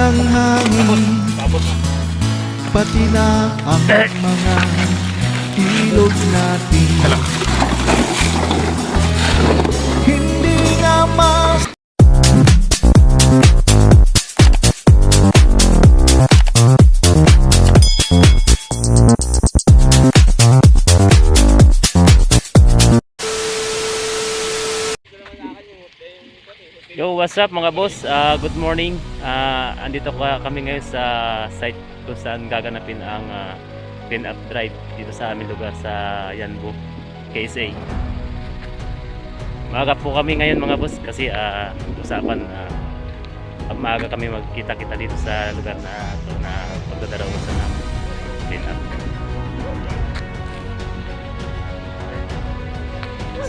ng hangin, pati na ang mga ilog natin. Hindi nga mas Yo, what's up mga boss? Good morning. Andito kami ngayon sa site kung saan gaganapin ang pin-up drive dito sa aming lugar sa Yanbo, KSA. Maaga po kami ngayon mga boss kasi usapan maaga kami magkita-kita dito sa lugar na ito na pagdadarawasan ng pin-up.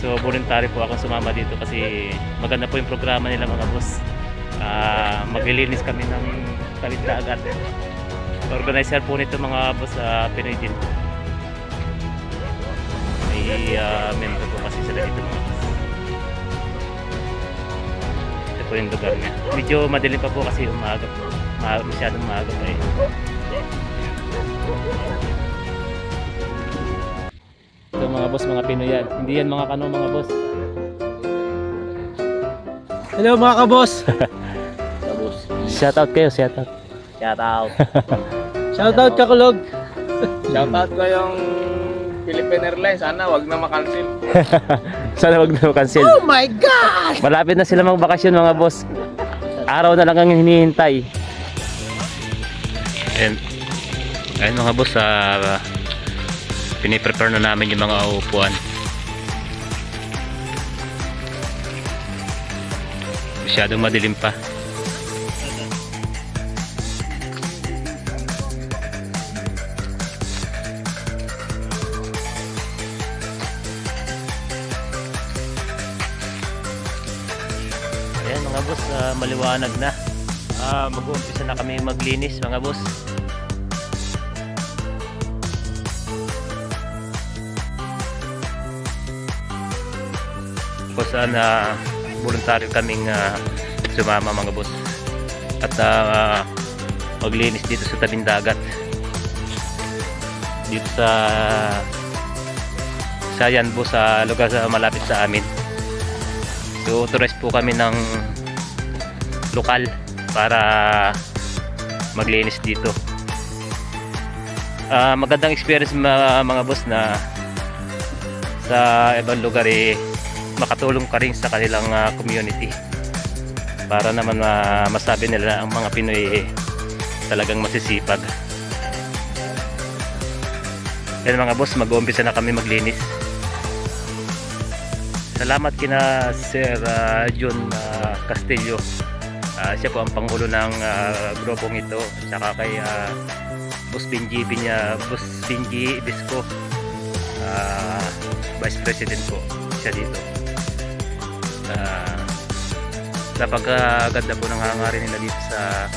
So voluntary po ako sumama dito kasi maganda po yung programa nila mga boss. Maglilinis kami ng talit dagat. Organizer po nito mga boss Pinoy din. May member po kasi sila dito mga boss. Ito po yung lugar niya. Medyo madilim pa po kasi umaga po. Masyadong maaga pa eh. Ito mga boss, mga Pinoy yan. Hindi yan mga kano mga boss. Hello mga kabos. Shout out kayo, shout out. Shoutout Kakulog. Shoutout ko yung Philippine Airlines. Sana wag na makancel. Sana wag na cancel. Oh my God! Malapit na sila magbakasyon mga boss. Araw na lang ang hinihintay. Ayun mga boss, piniprepare na namin yung mga upuan. Masyadong madilim pa. Ayan mga boss, maliwanag na. Mag-uumpisa na kami maglinis mga boss. Kung saan voluntaryo kaming sumama mga boss at maglinis dito sa tabing dagat dito sa Yanbo, sa lugar sa malapit sa amin. So authorized po kami ng lokal para maglinis dito. Magandang experience mga boss na sa ibang lugar makatulong ka rin sa kanilang community para naman masabi nila ang mga Pinoy talagang masisipag. Yan mga boss, mag-uumpisa na kami maglinis. Salamat kina Sir John Castillo. Siya po ang pangulo ng grupong ito, at saka kay Boss Benji Bisco, Vice President po siya dito. Napagaganda po ng hangarin nila dito sa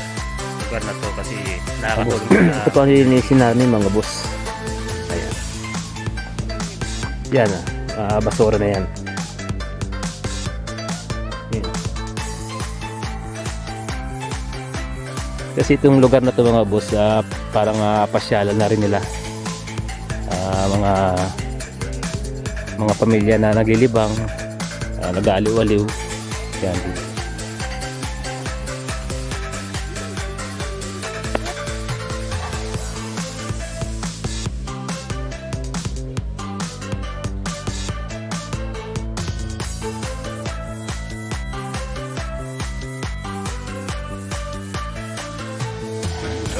lugar na to kasi nakakatulong na. Ito po ang linisin namin mga boss. Ayan. Yan basura na yan. Yan. Kasi itong lugar na to mga boss, parang pasyalan na rin nila. Mga pamilya na naglilibang, nag-aaliw-aliw. Yan.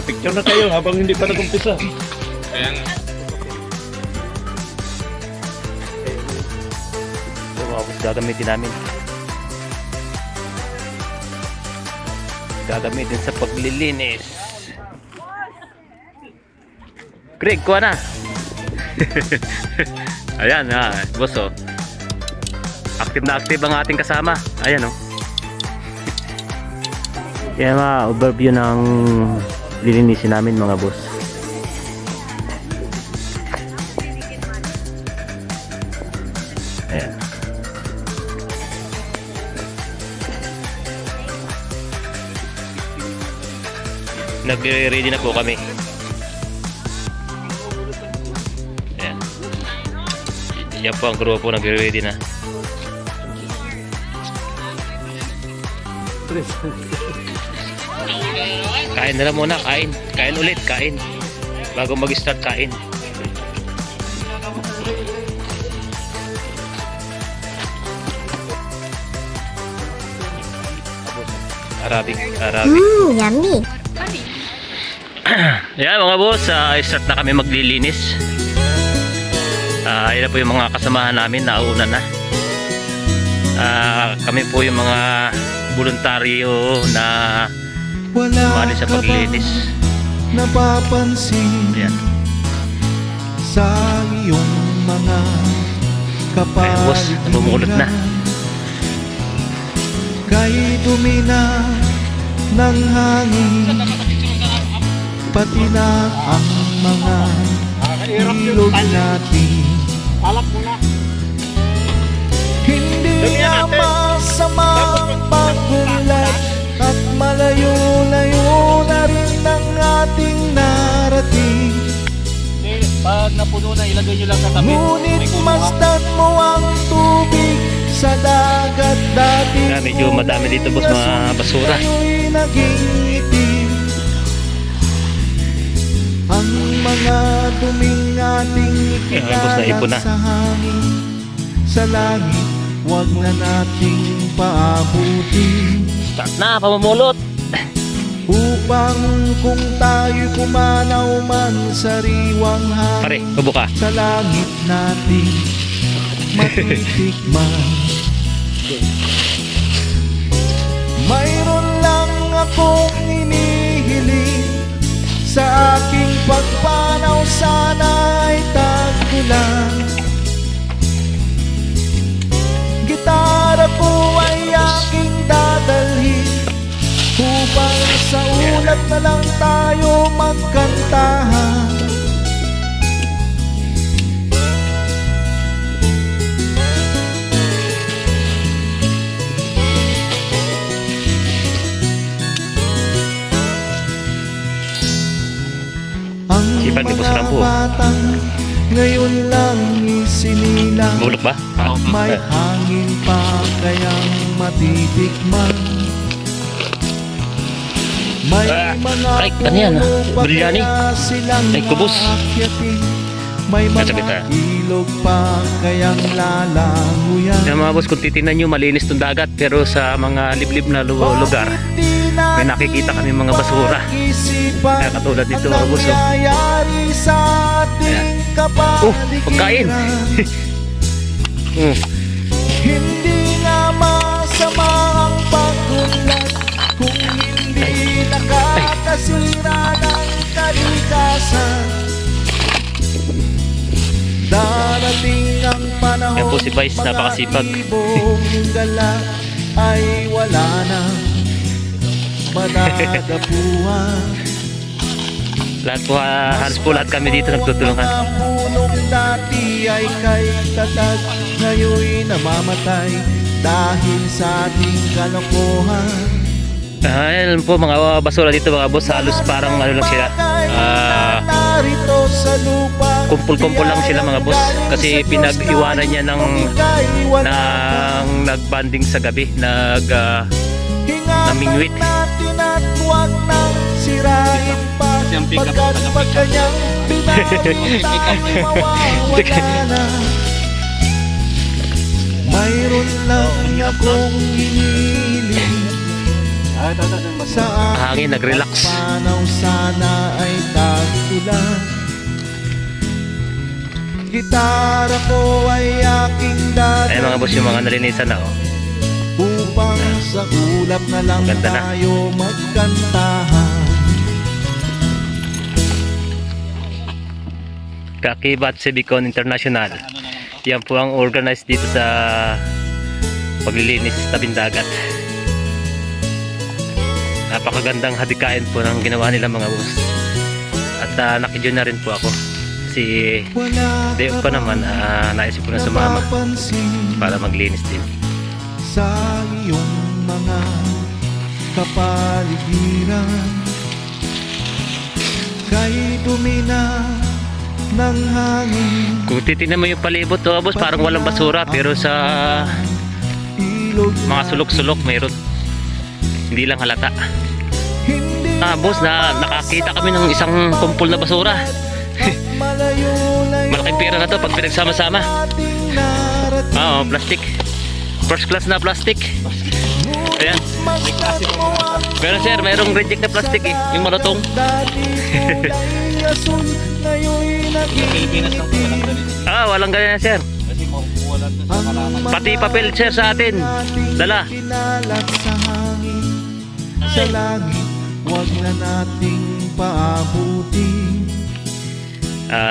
Picture na kayo habang hindi pa nag-umpisa. Kaya nga. Ito mga boss, gagamitin namin. Gagamitin sa paglilinis. Greg, kuha na. Ayan boss oh. Active na active ang ating kasama. Ayan oh. Yan overview ng lilinisin namin mga boss. Ayan. Nagre-ready na po kami. Ayan. Yan po ang grupo nagre-ready na. Kain na lang muna, kain. Kain ulit, kain. Bago mag-start, kain. Arabic. Yummy. Yan mga boss, start na kami maglilinis. Yan po yung mga kasamahan namin, nauna na. Kami po yung mga voluntaryo na Wala sumali sa ka bang paglilinis. napapansin Ayan. sa iyong mga Ayan boss, namumulot na. Kay dumi na ng hangin, pati na ang mga ilog natin. Hindi na masama ang pagbulat at malayo-layo na rin ang ating narating. Pag napuno na, ilagay nyo lang sa tabi. Ngunit masdan mo ang tubig sa dagat dati. Medyo madami dito boss, mga basura. Ngayon'y naging itim ang mga duming ating Ayan, boss, naipon na. ikinalat sa hangin. Sa langit, wag na nating paabutin Start na, pamumulot. upang kung tayo pumanaw man sa riwang Pare, hangin, ubo ka. sa langit natin matitikman. Mayroon lang akong inihiling, sa aking pagpanaw sana ay tagpulan. Gitara ko ay aking dadalhin upang sa ulap na lang tayo magkantahan. Ang Sipag ni Boss mga Rambo. batang ngayon lang isinilang, Bulok ba? may hangin pa kayang matitikman. May mga ay, ano yan, puno pa biryani? kaya silang Ay, kubos. aakyatin. May Nasa mga gitna. ilog pa kayang lalanguyan. Yan mga boss, kung titignan nyo, malinis tong dagat. Pero sa mga liblib na lugar, may nakikita kami mga basura. Kaya katulad dito mga boss, oh. Nangyayari sa ating pagkain. Hindi nga masama ang pagkulat kung hindi nakakasira ng kalikasan. Darating ang panahon, Yan po si Vice, mga napakasipag. ibong dala ay wala na madadapuan. Lahat po, halos po lahat kami dito nagtutulungan. Mga punong dati ay kay tatag, ngayon'y namamatay dahil sa ating kalokohan. Ayan po mga basura dito mga boss, halos parang ano lang sila. Narito sa lupa, Kumpul-kumpul lang sila mga boss. Kasi pinag-iwanan niya ng nagbanding sa gabi, namingwit. natin at huwag nang sirain pa, pagkat pag kanyang pinarutang mawawala na. Mayroon lang akong hinihiling, sa Hangin, nag-relax. panaw sana ay tag-ulan. Gitara ko ay aking dadalhin, Ayan mga boss, yung mga nalinisan na, oh. upang sa ulap na lang Ganda na. tayo magkantahan. Kakibat Cibicon International. Yan po ang organized dito sa paglilinis sa tabing dagat. Napakagandang hadikain po ng ginawa nila mga boss. At nakidyo na rin po ako. Kasi Wala day off ko naman, naisip ko na sumama napapansin para maglinis din. sa iyong mga kapaligiran. Kay dumi na ng hangin, Kung titignan mo yung palibot mga boss, parang walang basura, pero sa ilog mga sulok-sulok mayroon. Hindi lang halata. hindi Boss, nakakita kami ng isang kumpol na basura. malayo-layo Malaking pera na to pag pinagsama-sama. ating narating. Oo, plastic. First class na plastic. Ayan. Masdan mo ang Pero sir, mayroong reject na plastic eh. Yung malutong. dati kulay asul, ngayon'y naging itim. Walang ganyan sir. Ang Pati papel sir sa atin. Dala. kinalat sa hangin, sa langit, wag na nating paabutin.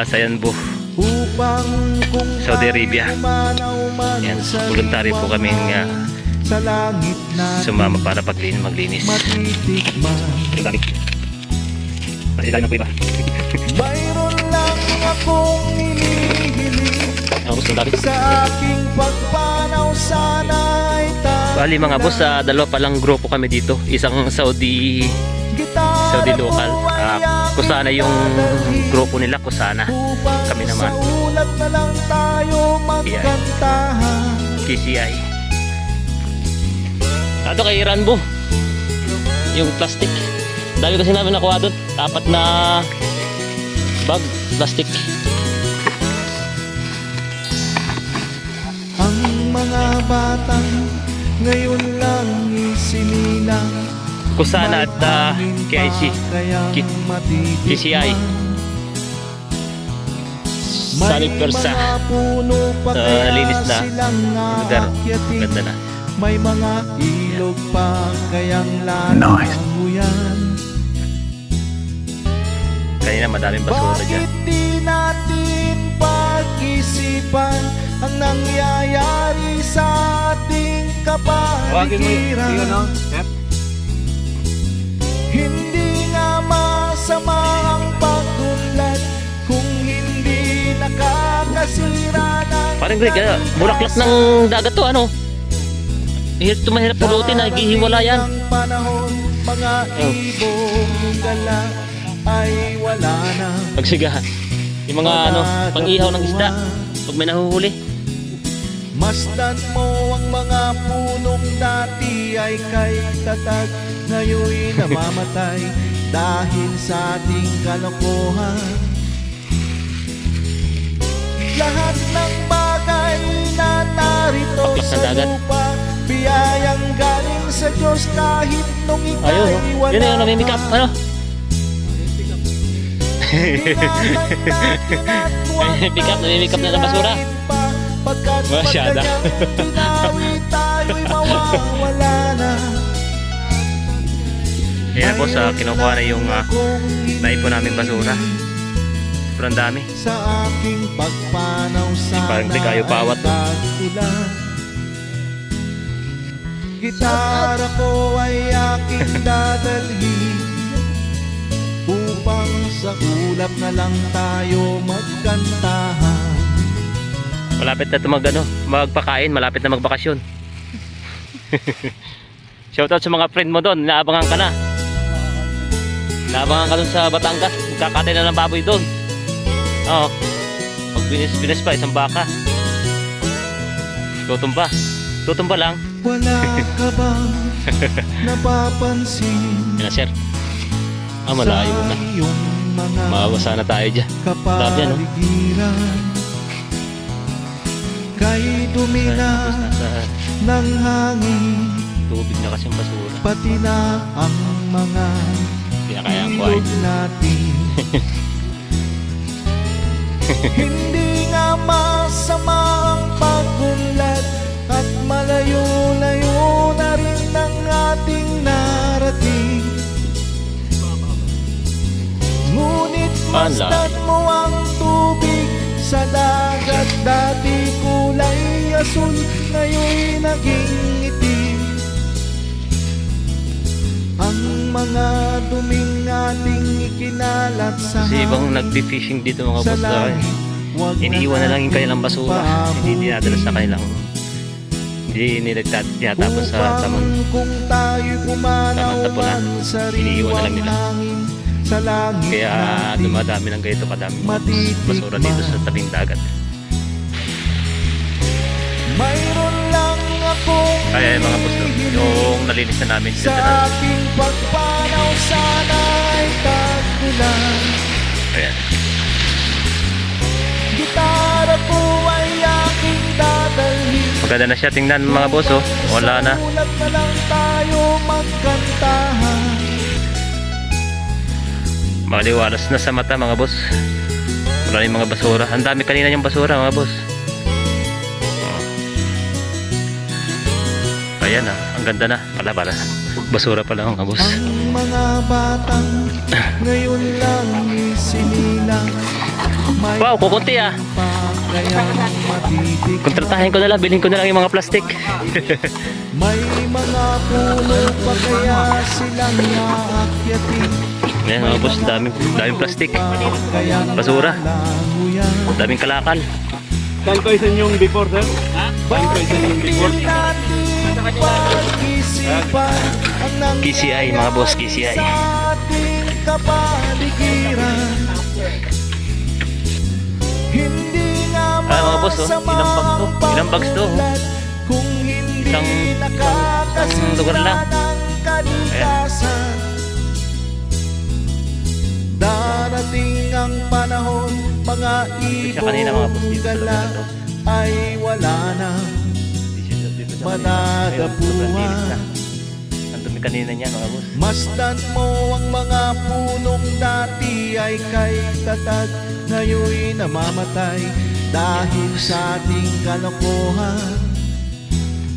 Sayanbu. Upang kung Saudi Arabia. umanaw man Yan, sa voluntary po liwanag, kaming sa langit natin sumama para maglinis. matitikman. Kasi tayo na po iba. Mayroon lang akong hinihiling, Boss, ang dami. sa aking pagpanaw sana ay Bali mga boss, dalawa palang grupo kami dito. Isang Saudi local. Kusana yung grupo nila, Kusana. Kami naman. Sa ulat na lang tayo magkantahan. KCI. Ato kay Ranbo. Yung plastic. Dami kasi namin nakuha doon. Apat na bag plastic. Ang mga batang ngayon lang isinilang, Kusana at KIC. KCI. Salib Persa. Nalinis na lugar. Ganda na. May mga ilog pa kayang lalamuyan. Kanina madaming basura dyan. Bakit di natin pag-isipan ang nangyayari sa ating kapaligiran? Hindi nga masama ang pag-unlad kung hindi nakakasira ng Parang Greg, bulaklak ng dagat to ano? Mahirap pulutin, naghihiwala yan. Ang panahon, mga ibong gala ay wala na. Pagsiga. Yung mga pang-ihaw ng isda. Pag may nahuhuli. Masdan mo ang mga punong dati ay kay tatag, ngayon'y namamatay dahil sa ating kalokohan. Lahat ng bagay na narito Paklak ng sa dagat. lupa, biyayang galing sa Diyos kahit nung ika'y Ayun, wala. yun yung namimikap. Ano? Namimikap, namimikap na ng basura. Masyada. Ayan po, kinukuha na yung naipon namin basura. Sobrang dami. Sa aking pagpanaw sana Parang di kayo pawat to. ulan. Gitara ko ay aking dadalhin upang sa ulap na lang tayo magkantahan. Malapit na ito magpakain, malapit na magbakasyon. Shoutout sa mga friend mo doon, naabangan ka na. Naabangan ka doon sa Batangas, magkakatay na ng baboy doon. Oo. Pag binis pa, isang baka. Tutumba lang. Wala ka bang napapansin Yan na sir. Malayo na. sa iyong mga Mawasa na tayo dyan. Dami yan, no? kapaligiran? Kay dumi na Nasa ng hangin, tubig na kasi yung basura. pati na ang mga Kaya kaya ang kuhain. ilog natin. Hindi nga masama ang pagunlad at malayo-layo na rin ang ating narating. Ngunit masdan mo ang tubig sa dagat, dati kulay asul, ngayon'y naging itim. Ang mga duming ating ikinalat sa Kasi ibang hangin, nagpi-fishing dito mga sa boss dahil langit, wag iniiwan na lang yung kanilang nating basura. Hindi dinadala sa kanilang, hindi nila tinatapos sa tamon. Upang kung tayo'y pumanaw Tamang tapunan. man sa Iniiwan na lang riwang nila. hangin, sa langit Kaya natin dumadami ng ganito kadami basura dito sa tabing dagat. mayroon lang akong Kaya mga boss, no, yung nalinis na namin sa ganda na. aking pagpanaw sana'y tagulan. Ayan. Gitara ko ay aking dadalhin. Maganda na siya tingnan mga boss, oh. Wala na. Sa ulat na lang tayo magkantahan. Maliwalas na sa mata mga boss. Wala na yung mga basura. Ang dami kanina yung basura mga boss. Ayan na, ang ganda na. Pala. Basura pala mga boss. Ang mga batang ngayon lang isinilang. May Wow, kukunti ah. pa kayang matitik. Kontratahin ko na lang, bilhin ko na lang yung mga plastic. May mga puno pa kaya silang aakyatin. Ayan mga boss, daming plastic. Kaya Basura. languyan. Daming kalakal. Saan ko isa yung before, sir? Saan ko isa yung before? Pag-isipan ang KCI mga boss, KCI. sa ating kapaligiran. Hindi nga Mga boss, oh, ilang bags to? Ilang bags to, oh? mapamulat kung hindi Isang lugar lang. nakakasira ng kalikasan. Darating ang panahon, mga Siya kanina, mga boss, ibong dito sa gala lugar na to. ay wala na. Managabuhan. Ang dumi kanina niya mga boss. Masdan mo ang mga punong dati ay kay tatag, ngayon'y namamatay dahil sa ating kalokohan.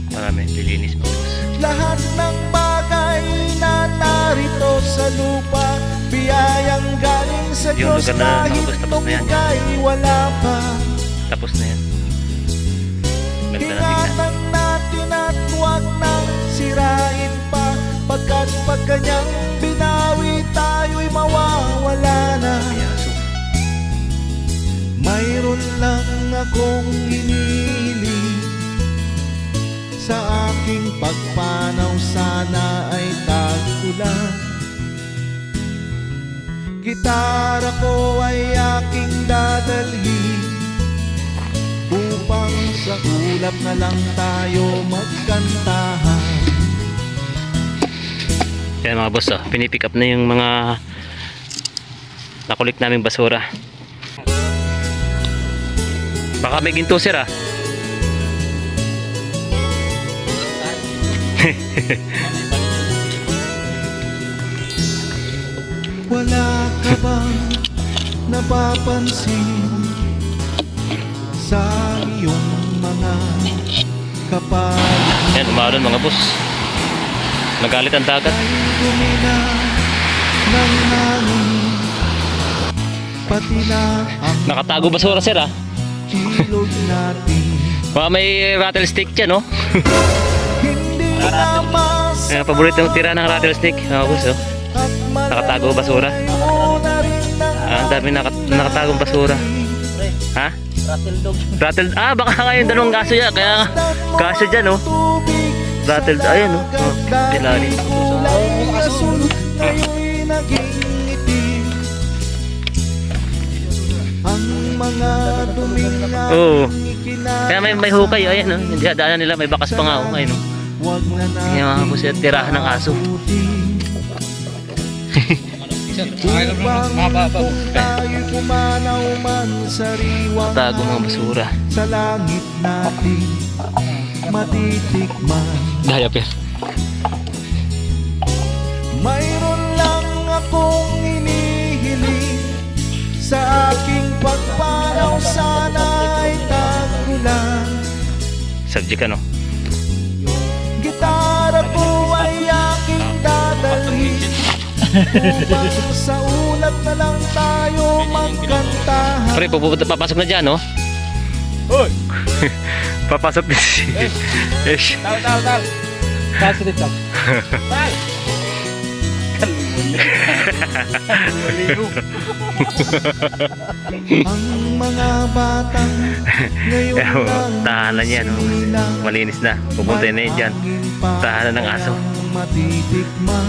Marami, lilinis mga boss. Lahat ng bagay na narito sa lupa, biyayang galing sa Yung Diyos lugar na, kahit tapos na yan. tumigay wala pa. Tapos na yan. Ganda na tingnan. Ingatan natin at huwag nang sirain pa, pagkat pag kanyang binawi tayo'y mawawala na. Ayan, Mayroon lang akong hinihiling, sa aking pagpanaw sana ay tagulan. Gitara ko ay aking dadalhin, upang sa ulap na lang tayo magkantahan. Yan mga boss, oh, pinipick up na yung mga nakulik naming basura. Baka may ginto sir ah. Wala ka bang napapansin sa iyong mga kapal? Yan, umaron mga boss. Nagalit ang dagat. Ay dumina ng hangin, pati na ang Nakatago basura sir ah. ilog natin. Baka may rattlesnake dyan oh. Hindi na mas Ayan, paborito yung tira ng rattlesnake mga boss oh. at Nakatago basura. mo na rin ng Ang dami nakatagong basura. Ha? Rattle. Ah, baka nga yung dalawang kaso yan. Kaya kaso dyan oh. tubig. Rattle. Ayan oh. Oh, ilalim. Kulay asul, ngayon'y naging itim. Ang mga duming Oo. ikinasa. Kaya may hukay. Ayan oh. Yung daanan nila may bakas pa nga oh. Ayun oh. Wag na Kaya mga boss yan, tirahan ng aso. Upang kung tayo'y pumanaw man sa riwang Tago mga basura. sa langit natin matitikman. Daya per. Mayroon lang akong hinihiling, sa aking pagpanaw sana ay tagulan. Subject ano? Gitara ko ay aking dadalhin, upang sa ulat na lang tayo magkantahan. Pre, papasok na dyan oh. Hoy! Papasok din si Ish. Tal! Taas ulit, tal! Tal! Ang mga batang ngayon Eh, oh, lang tahanan yan oh. sinilang, Malinis na. Pupunta na yun dyan. Tahanan ng aso. matitikman.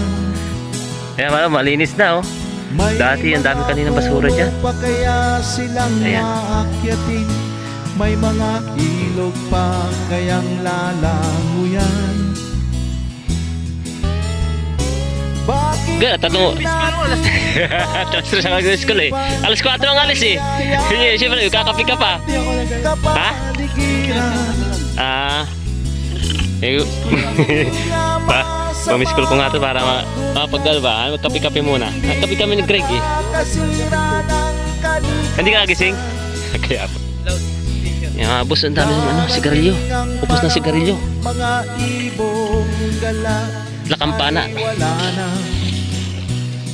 Kaya malinis na oh. Dati ang dami kaninang basura dyan. Pa kaya silang Ayan. maakyatin? May mga ilog pa kayang lalanguyan? Bakit Gaya, tatlong... Transfer sa school eh. Alas 4 ang alis eh. Siyempre, kakapi ka pa. Ha? Ah. Eh, pamiss call ko nga to para pag ba, magkapi-kapi muna. Kapi kami ni Greg eh. Hindi ka nagising? Kaya po. Yung boss, ang dami ng ano, sigarilyo. Upos na sigarilyo. Mga ibong gala Lakampana. wala na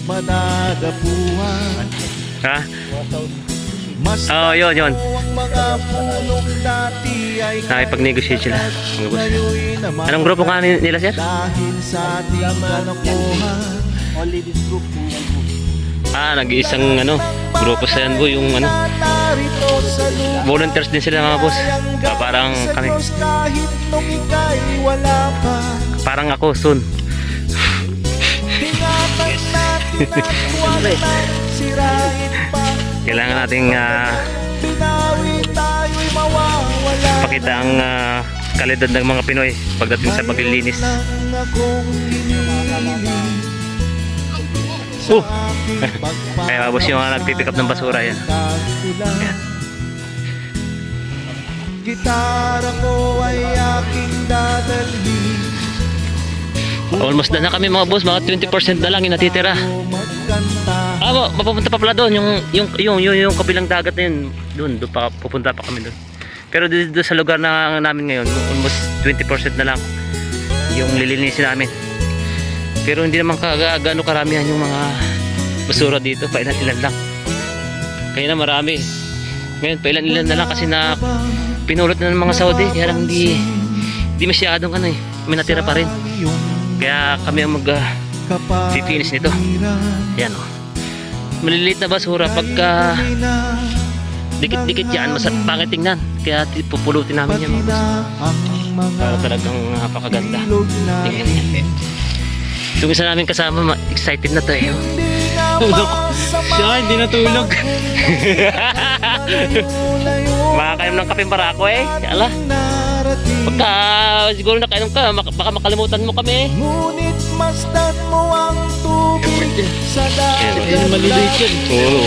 madadapuan. Ha? Mas Oo, yun. ang mga punong dati ay Nakipag-negotiate sila. Mga boss. ngayon naman Anong grupo nga nila, sir? dahil sa ating kalokohan. Nag-iisang ano, grupo sa yan, boy. Yung ano, Narito sa lupa volunteers din sila, mga boss. Parang kami. kahit nung ika'y wala pa. Parang ako, soon. Ingatan natin at huwag nang sirain pa. Kailangan nating Binawi tayo'y mawawala. pakita ang kalidad ng mga Pinoy pagdating sa paglilinis. Lang akong hinihiling Oh! aking Kaya boss, yung nagpipick up ng basura yan. pagpapagkulang. Gitara ko ay aking dadalhin. Almost na kami, mga boss. Mga 20% na lang yung natitira. Magkanta Mapupunta pa pala doon. Yung kabilang dagat na yun. Doon pa, pupunta pa kami doon. Pero dito sa lugar na namin ngayon, almost 20% na lang yung lilinisin namin. Pero hindi naman gaano karamihan yung mga basura dito. Pailan-ilan lang. Kaya na marami. Ngayon, pailan-ilan na lang kasi na pinulot na ng mga Saudi. Kaya lang hindi masyadong ano eh. May natira pa rin. Kaya kami ang mag-finish nito. Yan o. Maliliit na basura pagka dikit-dikit yan, pangit tingnan. Kaya pupulutin namin yan, mga boss. Para talagang napakaganda. Tingnan yan. Yung isa namin kasama, excited na to eh. Tulog. Siya, hindi natulog. Makakainom ng kape para ako eh. Ala. Pagka siguro nakainom ka, baka makalimutan mo kami. Ngunit masdan mo ang tubig sa dagat. Yan, maliliit yun. Oo.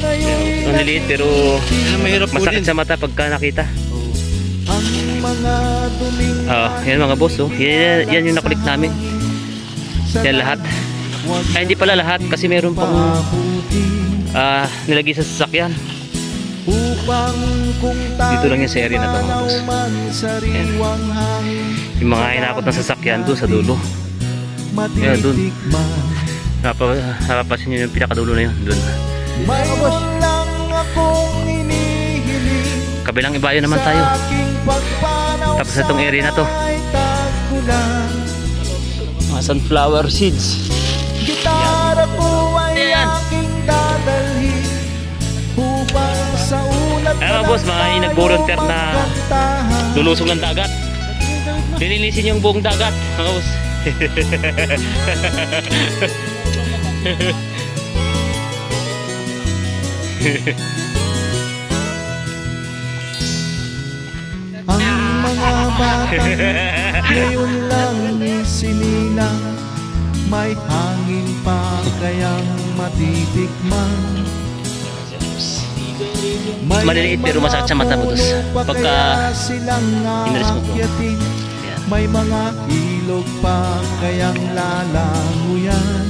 Ngayon Ang liliit pero Mahirap po masakit din. sa mata pagka nakita. ang mga duming Yan mga boss oh. Yan yung nakulik namin. Yan lahat. Ay hindi pala lahat kasi meron pang mabuti nilagay sa sasakyan. upang kung Dito lang yung sa area na to, mga boss. man sariwang hangin Yung mga hinakot ng sasakyan doon sa dulo. Yeah, dun. matitikman. Napapasin nyo yung pinakadulo na yun. Doon. Mayroon lang akong hinihiling Kabilang ibayo naman tayo. sa aking pagpanaw Tapos itong area na to. ay tagpulan. Mga sunflower seeds. Gitara ko ay Ayan. aking dadalhin upang sa ulat Ayan mga boss, mga nag-volunteer na magkantahan. lulusong ng dagat. Lilinisin yung buong dagat. Mga boss. Ang mga bata ngayon lang sinilang, may hangin pa kayang matitikman. May Maliliit pero masakit sa mata, Butos. puno pa Pagka kaya silang inalis mo to. aakyatin? Ayan. May mga ilog pa kayang lalanguyan.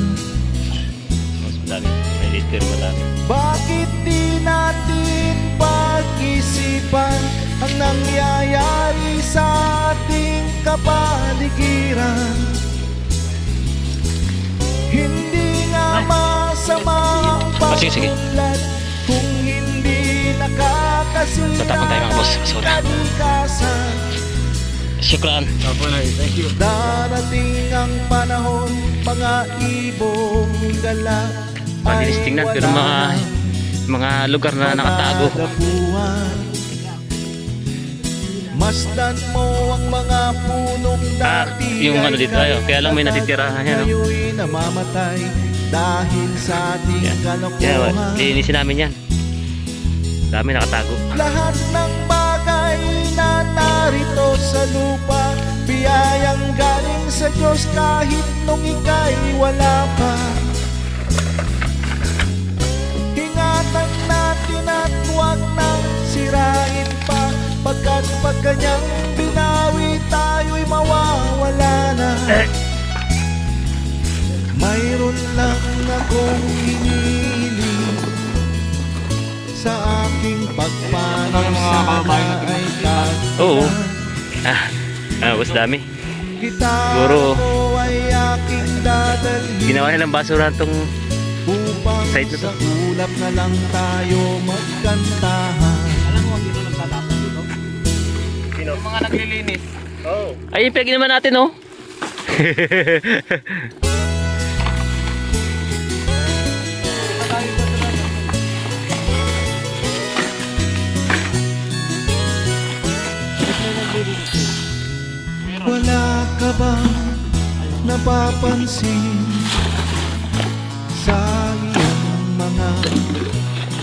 Mas madami. Maliliit pero madami. Bakit di natin pag-isipan ang nangyayari sa ating kapaligiran? Hindi nga masama ang Sige, sige. pagmulat kung hindi nakakasira Tatapon tayo, mga boss. Basura. ang kalikasan. Syukran. Thank you. Darating ang panahon, mga ibong gala Malinis tingnan pero mga lugar na nakatago. Masdan mo ang mga punong dati Yung ano dito, ay kaya lang may natitirahan yan, no? ngayon'y namamatay dahil sa ating Yan, kalokohan. lilinisin namin yan. Dami nakatago. Lahat ng bagay na narito sa lupa, biyayang galing sa Diyos kahit nung ika'y wala pa. Ingatan natin at huwag nang sirain pa, pagkat pag kanyang binawi tayo'y mawawala na. Mayroon lang akong hinihiling sa aking pagpanaw, sana ay Oo. tagpuan. Was dami. Gitara Siguro, ko ay aking dadalhin Ginawa nilang basurahan tong upang side na to. sa ulap na lang tayo magkantahan. Alam mo, dito nagtatapos dito? Sino? Yung mga naglilinis. Oh. Ay, ipagin naman natin, oh. Wala ka bang napapansin sa iyong mga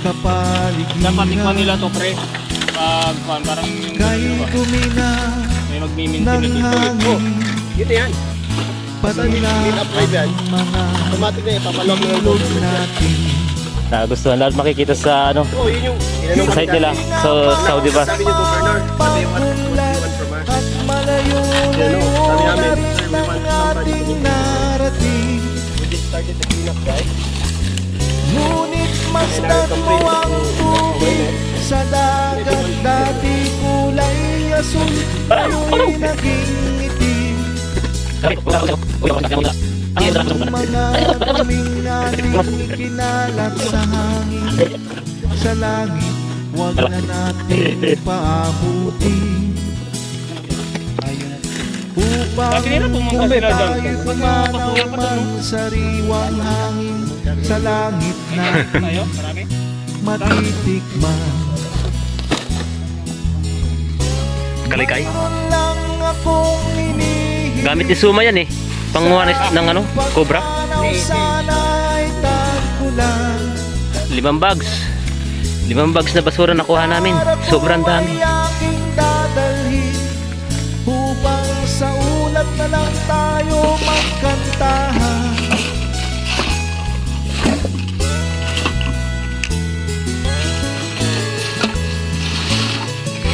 kapaligiran? Dapat tikman nila to, pre. Pag parang Kay gumina may ng magmimintin na dito. Oh, hangin, dito yan. padala ang mga Automatic na ipapalog na ilog natin. Nagustuhan lahat makikita sa ano, Oh, yun yung sa site nila. So, Saudi ba? Sabi niya, Governor. Sabi yung At malayo-layo na rin ang ating narating. Ngunit masdan mo ang tubig sa dagat, dati kulay asul, ngayon naging itim. Ang mga daming nating ikinalat sa hangin, sa langit, huwag na natin paabutin. Upang Sabi nila, pumunta kung sila dyan. tayo'y Pag pumanaw mapapasuya pa man sa riwang hangin, sa langit natin Tayo, marami. matitikman. Kalikay. Mayroon lang akong hinihiling Gamit ni Suma yan eh. Panguha ng ano, Cobra. pagpanaw, sana ay tagpuan. 5 bags. 5 bags na basura nakuha namin. Sobrang dami. Ay aking dadalhin upang sa ulap na lang tayo magkantahan.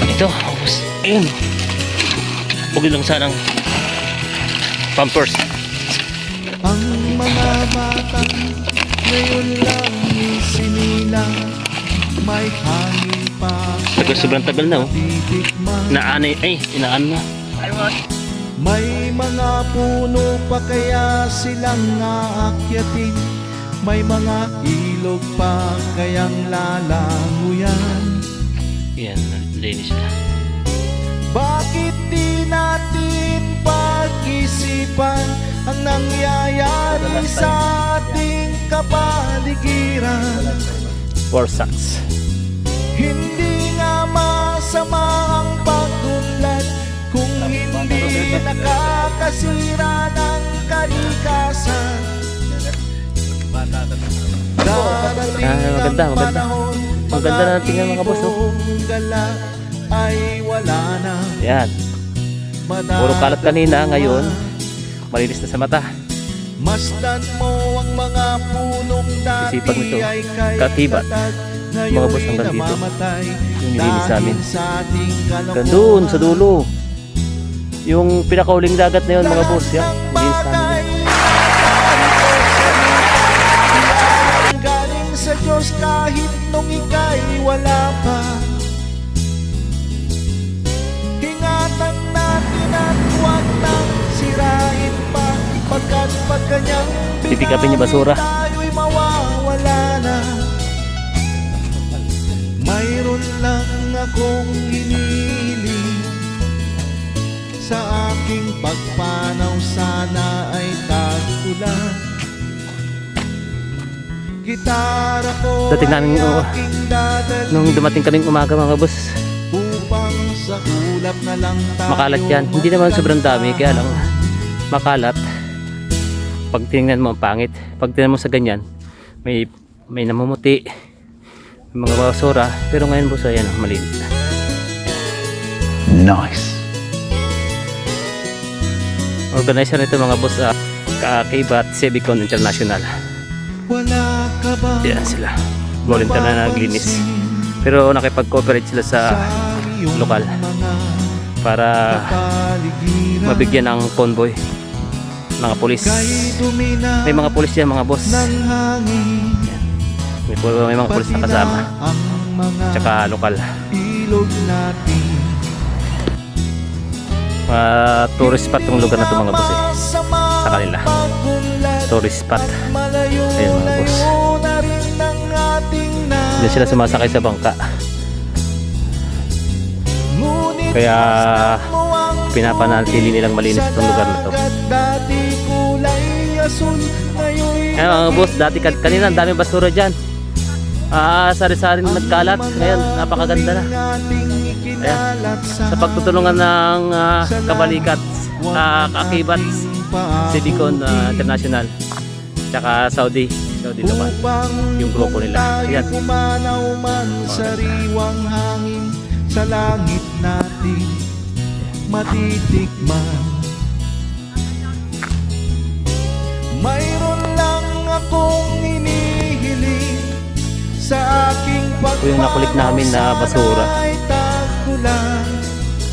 Ito, ayun. Huwag lang sanang pampers. Ang mga bata ngayon lang isinilang, may hangin pa Sobrang tagal na, oh. titikman. Inaan na. May mga puno pa kaya silang aakyatin, may mga ilog pa kayang lalanguyan. Yan, linis na. Bakit di natin pag-isipan ang nangyayari sa ating kapaligiran? 4 sacks. Hindi nga masama ang pag-unlad kung hindi nakakasira ng kalikasan. Darating maganda, ang maganda. panahon, Maganda na tingnan mga boss, oh. ibong gala ay wala na. Yan. Puro kalat kanina, ngayon malinis na sa mata. Masdan mo ang mga punong dati Sisipag nito. ay kay Katibat. tatag, Mga boss, hanggang ngayon dito. namamatay Yung nilinis namin. dahil sa ating Hanggang doon, sa kalokohan. dulo. Yung pinakauling dagat na yun, mga boss. Yan, nilinis namin yan. Ang galing sa Diyos kahit nung ika'y wala pa. Ingatan natin at huwag nang sirain pa, pagkat pag kanyang Pipikapin yung basura. tayo'y mawawala na. Mayroon lang akong hinihiling sa aking pagpanaw, sana ay tag-ulan. Gitara ko Dating namin, ay oh, aking dadalhin Nung dumating kaming umaga, mga boss, upang sa ulap na lang tayo makalat yan. Hindi naman sobrang dami, kaya lang makalat. pag tingnan mo ang pangit. Pag tingnan mo sa ganyan, may namumuti, may mga basura, pero ngayon boss ayan, malinis na. Nice. Organizer nito mga boss, Kaakibat Civicon International. Wala ka ba? Yan sila. Volunteer na naglinis. Pero nakipag-cooperate sila sa lokal para mabigyan ng convoy mga pulis. May mga pulis yan mga boss. May mga pulis na kasama. Tsaka lokal. Tourist spot tong lugar na to mga boss sa kanila. Tourist spot. Ayun mga boss. Diyan sila sumasakay sa bangka. Kaya pinapanatili nilang malinis itong lugar na to. Ayun mga boss, dati kanina ang daming basura dyan. Sari-sari nagkalat. Ngayon napakaganda na. Ayan. Sa pagtutulungan ng Kabalikat, Kaakibat Civicon International, tsaka Saudi naman yung grupo nila. Ayan. Sariwang hangin sa langit natin matitikman. Mayroon lang akong hinihiling sa aking Ito yung nakulik namin na basura.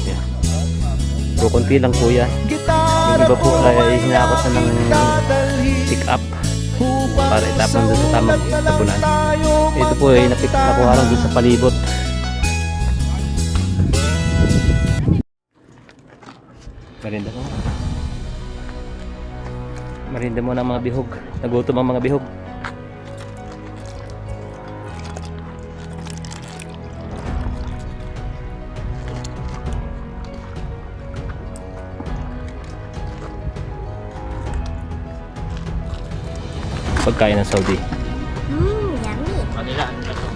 Ayan. Pero konti lang po yan. Yung iba po ay hinakot na ng pick up para itapon doon sa tamang tapunan. Ito po ay nakuha lang doon sa palibot. Marinda mo ng mga bihog. Nagutom ang mga bihog. Pagkain ng Saudi. Yummy. Kanila, ano na to?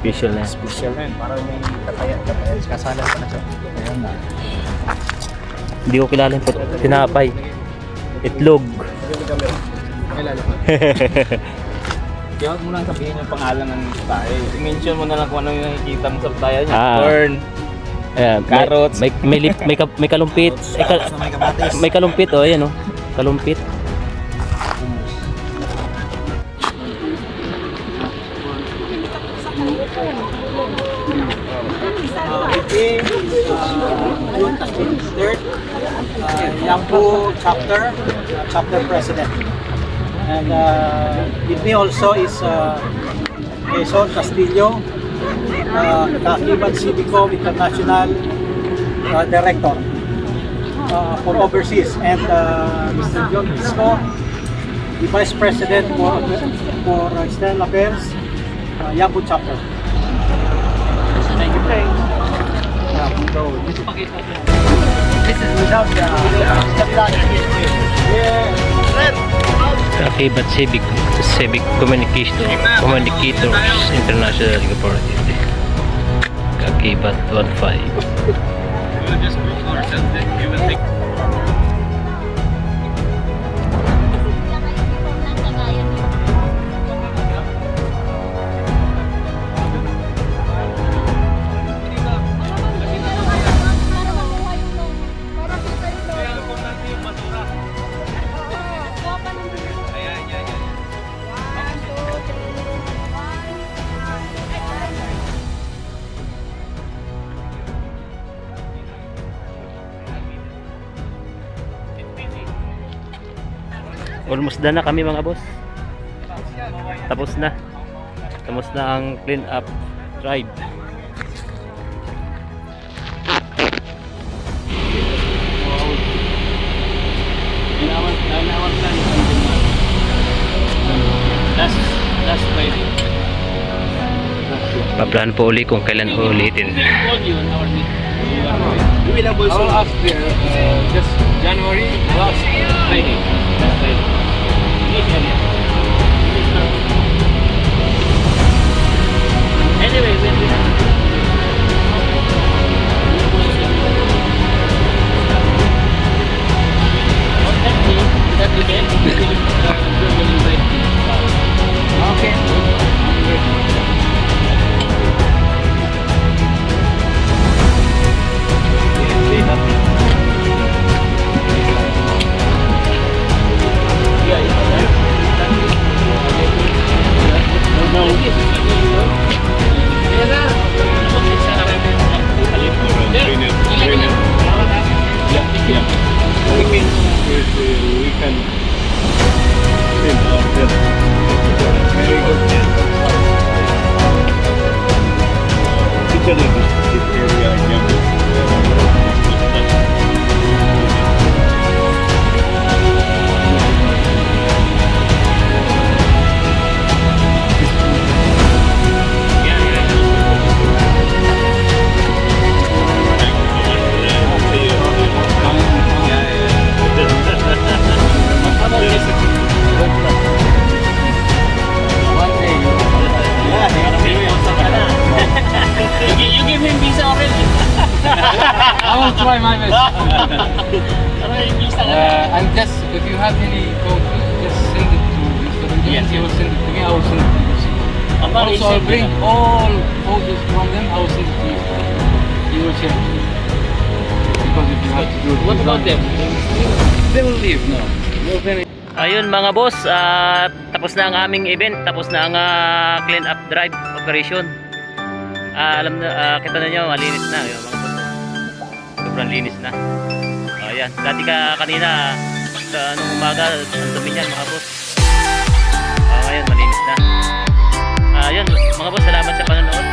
Special na. Special na yun. Parang may kataya. Kasalan pa na siya. Ayan na. Hindi ko kilala yung tinapay. Itlog. Kaya huwag mo lang sabihin yung pangalan ng tayo. I-mention mo na lang kung ano yung nakikita mo sa tayo niya. Corn, Ayan, carrots. may kalumpit. May kalumpit oh, ayan oh. Kalumpit. Yambu chapter president, and with me also is Jason Castillo, Kaakibat Civicon International director for overseas, and Mr. John Pisco, the vice president for external affairs, Yambu chapter. Thank you. This is without the Kaakibat Civic Communicators International Incorporated. Kaakibat 15. Almost done na kami mga boss. Tapos na ang clean up drive. Last Friday. Paplan po uli kung kailan ulitin. We will have also last year, just January, last Friday. Anyway, when we have that day, Especially this area in Yemen. You give him visa already. I will try my best. And just if you have any conflict, just send it to Mr. Benjamin. He will send it to me. I will send it to you. Also, I'll bring all photos from them. I will send it to you. You will share it. Because if you have to do it, What about them? they will leave. No. No finish. Ayun mga boss, tapos na ang aming event, tapos na ang clean up drive operation. Alam na, kita na nyo, malinis na yung mga boss. Sobrang linis na. Ayan, dati kanina sa anong umaga, ang dumi niyan mga boss. Ngayon malinis na. Ayun mga boss, salamat sa panonood.